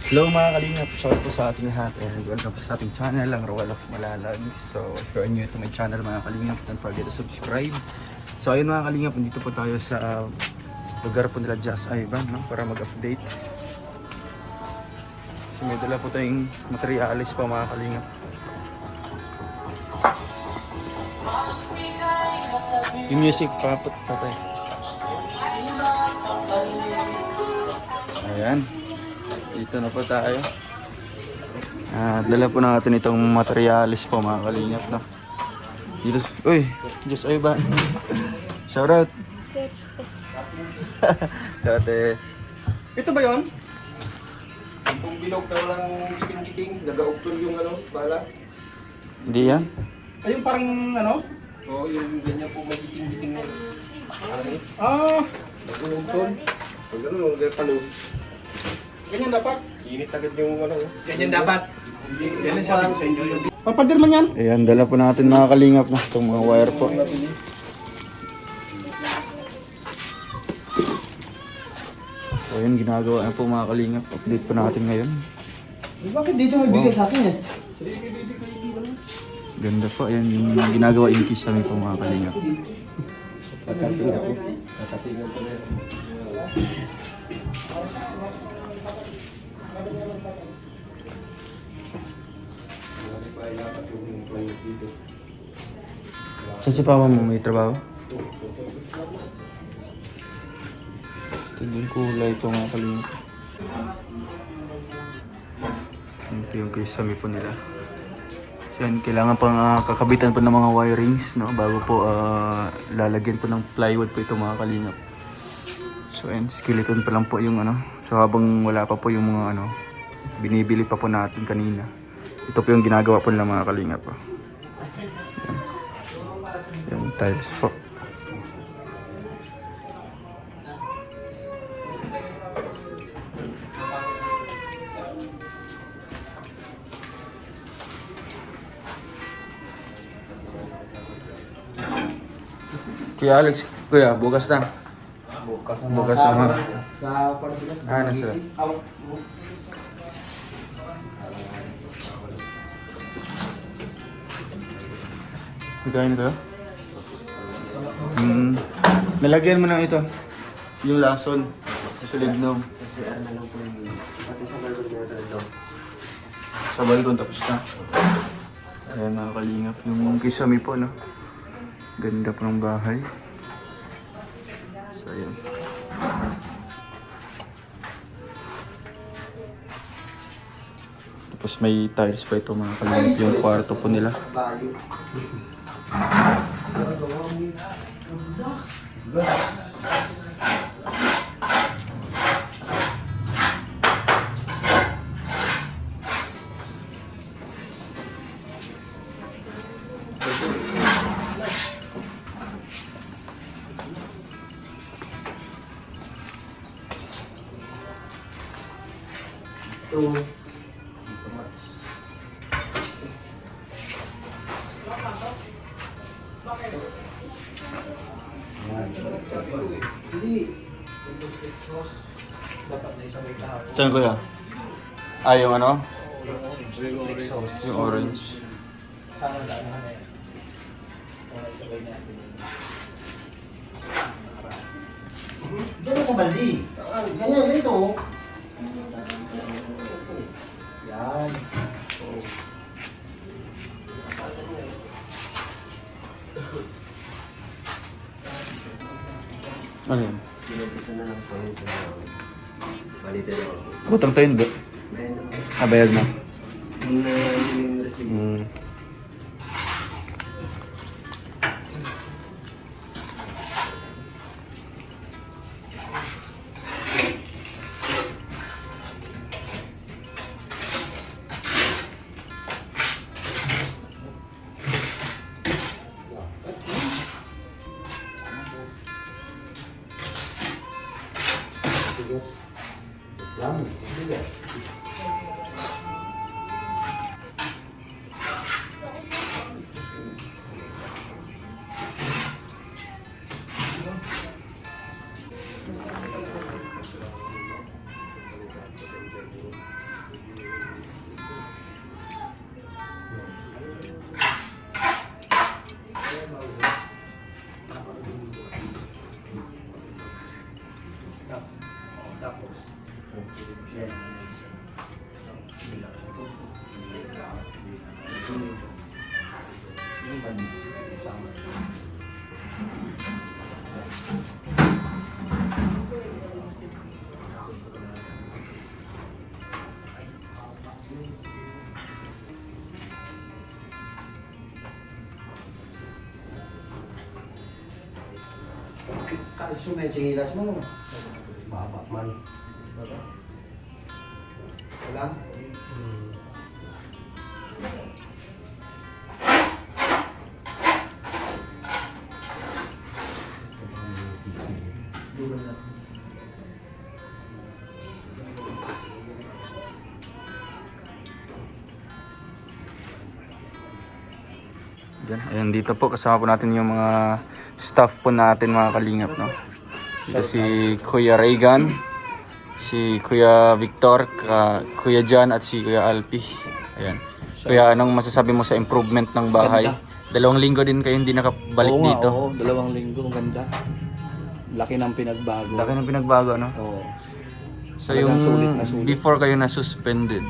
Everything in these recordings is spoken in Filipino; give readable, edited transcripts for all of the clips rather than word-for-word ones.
Hello mga kalingap, shout po sa ating lahat and welcome po sa ating channel, ang Roel of Malalag. So if you're new to my channel mga kalingap, don't forget to subscribe. So ayun mga kalingap, nandito po tayo sa lugar po nila Jazz Ivan, no? Para mag-update. So may dala po tayong materialis pa mga kalingap. Yung music papot pa tayo. Ayan. Dito na po tayo. Dala po natin itong materialis po mga kalingap na. Dito, uy, Diyos ay ba? Shoutout. Dati. Ito ba yun? Kung bilog na walang giting-giting, nag-augtol yung bala. Hindi yan? Ayun parang ano? Oo, yung ganyan po may giting-giting na. Ah, Nag-augtol. Pag gano'n, nag-kalog. ganyan dapat. Init agad yung Ganyan dapat. Yan ang sabi ko sa inyo. Yung Pampadir man yan. Ayan, dala po natin mga kalingap na itong mga wire po. So ayun, ginagawa na po mga kalingap. Update po natin ngayon. Bakit dito may bigay sa akin yan? Ganda po, ayan yung ginagawa yung kiss kami po mga kalingap. Tatatingan ko. Tatatingan ko na yan. Saan si Papa mo may trabaho? Gusto yung kulay po mga kalingap. Ito yung kisame po nila. So yan, kailangan pang kakabitan po ng mga wirings, no? Bago po lalagyan po ng plywood po ito mga kalingap. So yan, skeleton pa lang po yung ano. So habang wala pa po yung mga ano, binibili pa po natin kanina. Ito po yung ginagawa po nila mga kalingap po. Yung tiles po. Kuya Alex, kuya, bukas na. Bukas na. Sa sila. Nasa. Magkain ito? Nalagyan mo ng ito. Yung lason. Sa lignom. Sa balkon tapos na. Ayan mga kalingap. Yung kisame po, no? Ganda po ng bahay. So, ayan. Tapos may tiles pa ito mga kalingap. Yung kwarto po nila. Dapat na isang may kahapon. Saan kuya? Yung ano? Flix house. Yung orange. Sana lang na yan. Okay, sabay na. Diyan sa baldi. Ganyan, ganito. Yan. Ano yun? Pinagkisa na lang po yun sa balitero. Butang tayo hindi. Bayad na. Yung resibo. Bigas. Lang. Bigas. Kaso may sinilas mo. Baba man. Wala? Yan. Ayan, dito po kasama po natin yung mga staff po natin mga kalingap, no? Ito si Kuya Reagan, si Kuya Victor, Kuya John at si Kuya Alpi. Ayan. Kuya, anong masasabi mo sa improvement ng bahay? Ganda. 2 linggo din kayo hindi nakabalik Oo nga, dito. oo, 2 linggo, ang ganda. Laki ng pinagbago. Laki ng pinagbago, no? Oo. So Talagang yung sulit na sulit. before kayo na suspended,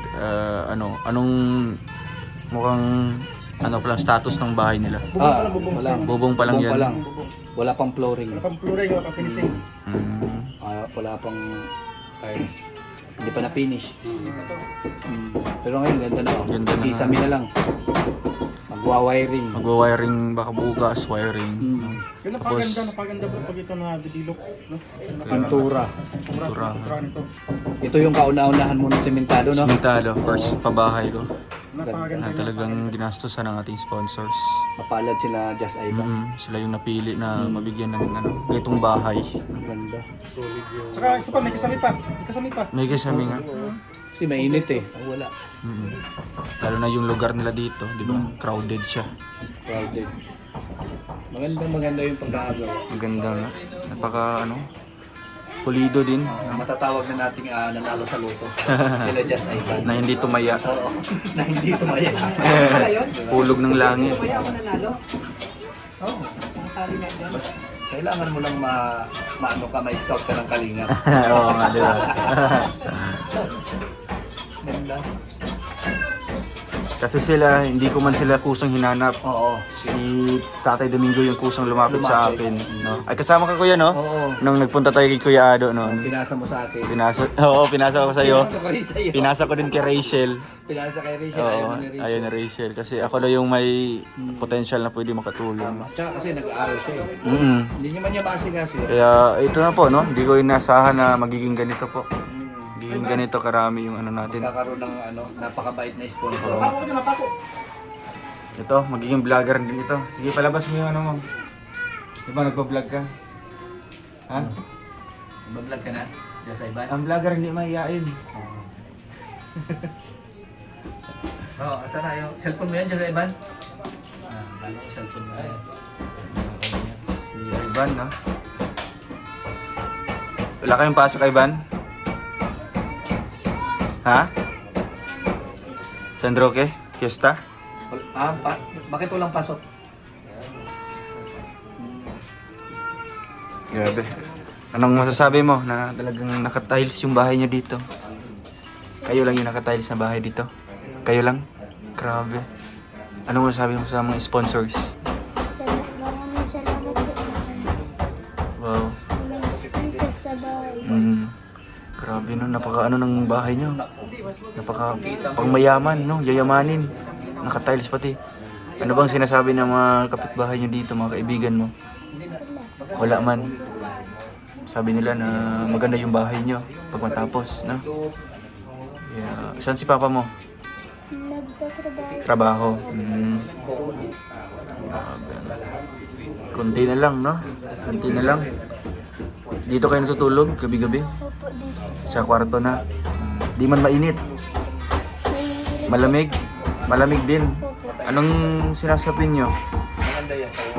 anong mukhang ano pa lang status ng bahay nila? Wala. Bubong pa lang yan. Wala pang flooring. Pang-pluring, wala pang finishing. Mm. Wala pang tiles. Hindi pa na-finish. Pero ngayon, ganda na. Ganda na. Isami na lang. Magwa-wiring. Magwa-wiring baka bukas, wiring. Yun napaganda bro pag ito na didilok. No? Pintura. Pintura. Nito. Ito yung kauna-unahan mo ng sementado, no? Simentado, first pabahay ko. Napakaganda. Na talagang ginastosan ng ating sponsors. Mapalad sila, Just Ivan. Sila yung napili na mabigyan ng ganitong bahay. Ang ganda. Tsaka isa pa, may kasami pa. May kasami pa. May kasami nga. Kasi mainit eh. Wala. Mm. Lalo na yung lugar nila dito, di ba? Crowded siya. Crowded. Maganda yung pagkakagawa. Maganda nga. Napaka pulido din. Matatawag na nating nanalo sa loto. Sila Just Ivan. Na hindi tumaya. Oo. Na hindi tumaya. Pulog ng langit. Oo. Kailangan mo lang ma-scout ka ng kalinga. Oo nga, di ba? Ganda. Kasi sila, hindi ko man sila kusang hinanap. Oo. Si Tatay Domingo yung kusang lumapit sa Lumapit. akin. No? Ay, kasama ka kuya, no? Oo. Nung nagpunta tayo kay Kuya Ado noon. Pinasa mo sa akin. Pinasa ko sa'yo. Pinasa ko rin sa'yo. Pinasa ko din kay Rachel. Pinasa kay Rachel. Oo, Ayaw mo ni Rachel. ayun na Rachel. Kasi ako na yung may potential na pwede makatulong. Tama. Tsaka kasi nag-aaral siya eh. Mm. Hindi niya man niya maasikaso eh. Kaya ito na po, no? Hindi ko inasahan na magiging ganito po. Magiging ganito karami yung ano natin. Kakaroon ng napakabait na sponsor. Ito, magiging vlogger din ito. Sige, palabas mo yung ano mo. Di ba nagpa-vlog ka? Ha? Mag-vlog ka na? Just Ivan? Ang vlogger hindi mahihain. Oo, ito na yung cellphone mo yan, Just Ivan? Lalo ko cellphone mo yan. Si Ivan, no? Wala kayong pasok, Ivan? Ha? San Roque? Fiesta? Bakit walang pasok? Grabe. Anong masasabi mo na talagang nakatiles yung bahay niyo dito? Kayo lang yung nakatiles na bahay dito? Kayo lang? Grabe. Anong masasabi mo sa mga sponsors? Maraming salamat po sa kanya. Wow. Walang sponsor sa bahay. Grabe no, napaka ng bahay niyo. Napaka pangmayaman, no? Yayamanin. Nakatiles pati. Ano bang sinasabi ng mga kapitbahay niyo dito, mga kaibigan mo? Wala man. Sabi nila na maganda yung bahay niyo pag matapos, no? Yeah. Saan si papa mo? Nagtatrabaho. Trabaho. Kunti na lang, no? Kunti na lang. Dito kayo natutulog gabi-gabi? Opo, dito Sa kwarto na. Di man mainit. Malamig. Malamig din. Anong sinasapin nyo? Maganda yan sa'yo.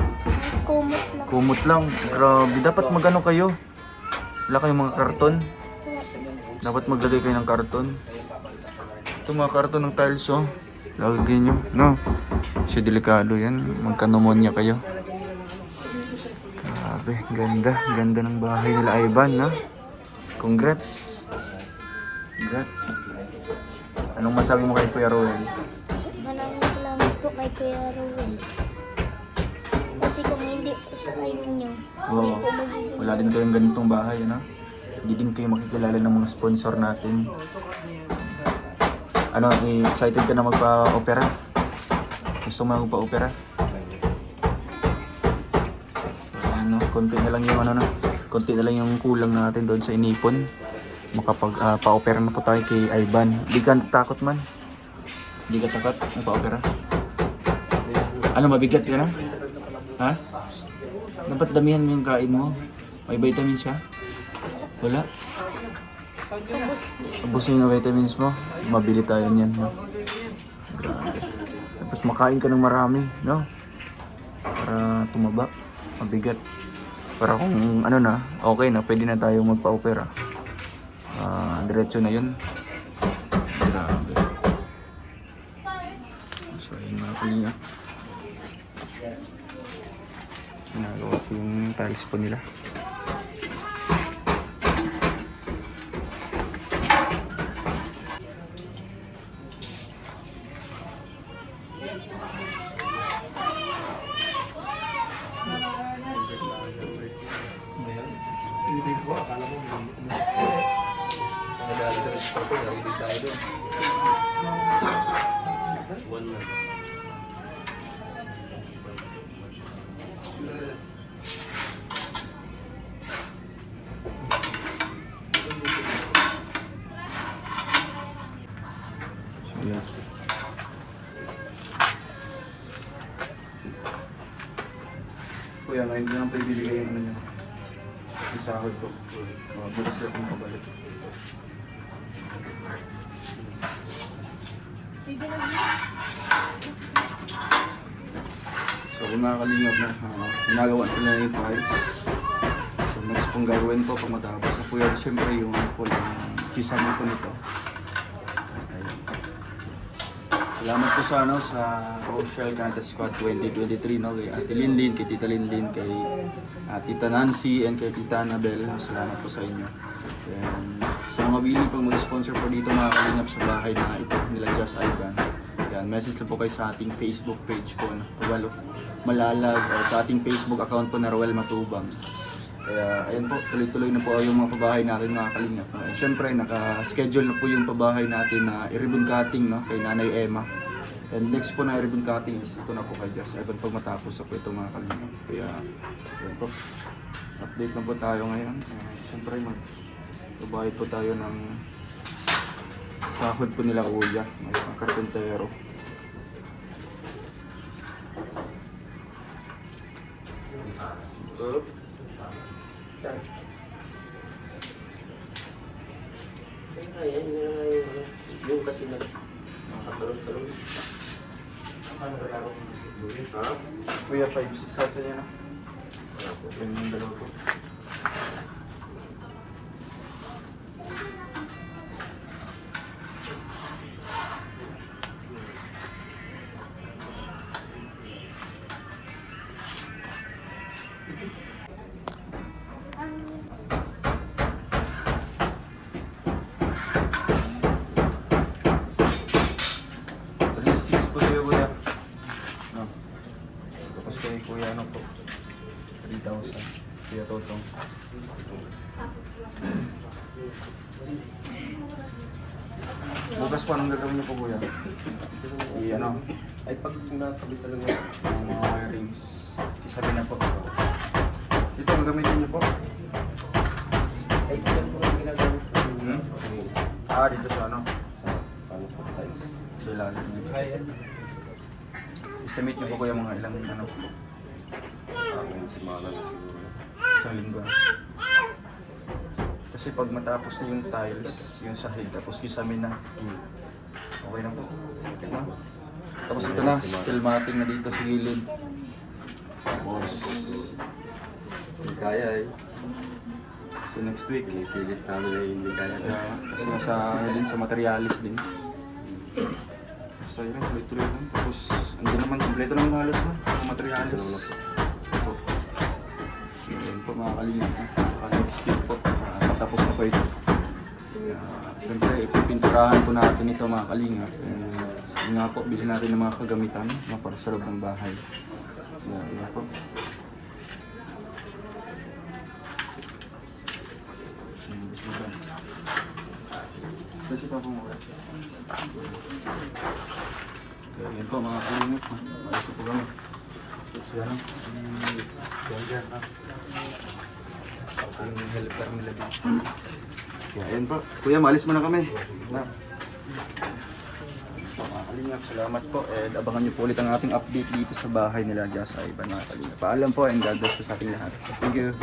kumot lang. Kumot lang. Grabe. Dapat magano kayo. Wala kayong mga karton. Dapat maglagay kayo ng karton. Ito mga karton ng tiles, oh. Lagyan nyo. No? Kasi delikado yan. Magka-pneumonia kayo. Grabe. Ganda. Ganda ng bahay nila Ivan, no? Congrats. Congrats. Anong masabi mo kay Kuya Roel? Maraming salamat po kay Kuya Ruel. Kasi kung hindi po sa inyo, Oo. Wala din kayong ganitong bahay, ano? Hindi din kayo makikilala ng mga sponsor natin. Ano, excited ka na magpa-opera? Gusto mo na magpa-opera? So, ano, konti na lang yung ano na, konti na lang yung kulang natin doon sa inipon. Pa-opera na po tayo kay Ivan. Hindi ka takot man? Hindi ka takot magpa-opera? Ano, mabigat ka na? Ha? Dapat damihan mo yung kain mo. May vitamins ka? Wala? Ubusin yung vitamins mo. Mabili tayo niyan. No? Grabe. Tapos makain ka ng marami, no? Para tumaba. Mabigat. Para kung ano na, okay na, pwede na tayo magpa-opera. Diretso na yun. Grabe. So, yun mga kalinga. Ginagawa ko yung tiles po nila. Yeah. Kuya, ngayon ko lang pa ibibigay yung ano nyo. Yung sahod ko. Bukas na akong pabalik. So kung nakakalingap na, ginagawa sila yung files. So next pong gagawin po pag matapos. So kuya, siyempre yung po yung kisame ko nito. Salamat po sa Rochelle Canada Squad 2023, no, kay Ate Linlin, kay Tita Linlin, kay Tita Nancy, and kay Tita Annabel. Salamat po sa inyo. And sa mga willing pang mag-sponsor po dito mga kalingap sa bahay na ito nila Just Ivan. Yan, message lang po kayo sa ating Facebook page po, no, Roel of Malalag, or sa ating Facebook account po na Roel Matubang. Kaya ayan po, tuloy-tuloy na po yung mga pabahay natin mga kalingap. And syempre, naka-schedule na po yung pabahay natin na i-ribbon cutting, no, kay Nanay Emma. And next po na i-ribbon cutting is ito na po kay Just Ivan pag matapos na po ito mga kalingap. Kaya ayan po, update na po tayo ngayon. Syempre, magbabayad po tayo ng sahod po nila kuya, mga karpentero. Yung kasi nakakaroon. Kuya, 5-6 hats niya na. Yan yung dalawa po. Kuya, ano po? 3,000. Kuya Totong. Bukas po, anong gagawin niyo po, kuya? Ano? Ay pag nakabit talaga. Ang mga wirings. Isabi na po. Dito, gagamitin niyo po. Ay yan po ang ginagawa. Dito sa ano? Paano po tayo? Sa ilalim. Ay, Estimate niyo po, kuya, mga ilang ano? simana na siguro. Isang linggo. Kasi pag matapos na yung tiles, yung sahig, tapos kisame na. Okay na po. No? Tapos ito na, steel matting na dito sa gilid. Tapos, Hindi kaya eh. so next week, Pilit namin ay hindi kaya. kasi nasa din sa materialis din. So yun, tuloy-tuloy lang. Tapos, andun naman, kompleto naman halos na, ang materialis. Ito. Yun po mga kalingap. Next week po, patapos na po ito. Siyempre, ipipinturahan po natin ito mga kalingap. Yun nga po, bilhin natin ng mga kagamitan para sa loob ng bahay. Yan po. Kasi pa po mga. Yan po mga kalingap. Kasi po kami. Kasi yan. Yan na. Ako yung helper nila dito. Kaya ayan po. Kuya, maalis muna kami. Na. Mga kalingap, salamat po. And abangan niyo po ulit ang ating update dito sa bahay nila Jazz Ivan mga kalingap. Paalam po and God bless po sa ating lahat. Thank you.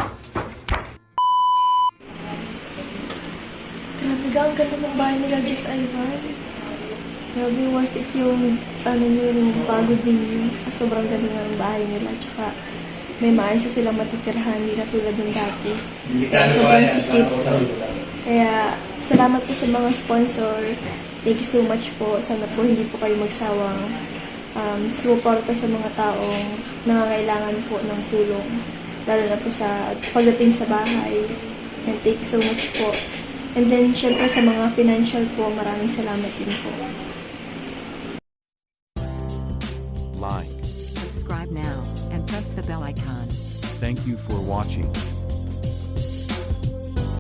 Grabe ka, ang ganda ng bahay nila, Jess Ivan. Grabe, worth it yung, yung pagod ninyo. Sobrang ganda ng bahay nila. Tsaka, may maayos na silang matitirahan, hindi na tulad ng dati. Kaya sobrang sikip. Kaya, salamat po sa mga sponsor. Thank you so much po. Sana po hindi po kayo magsawang suporta sa mga taong nangangailangan po ng tulong. Lalo na po sa pagdating sa bahay. And thank you so much po. And then, syempre sa mga financial po, maraming salamat din po. Like, Subscribe now and press the bell icon. thank you for watching.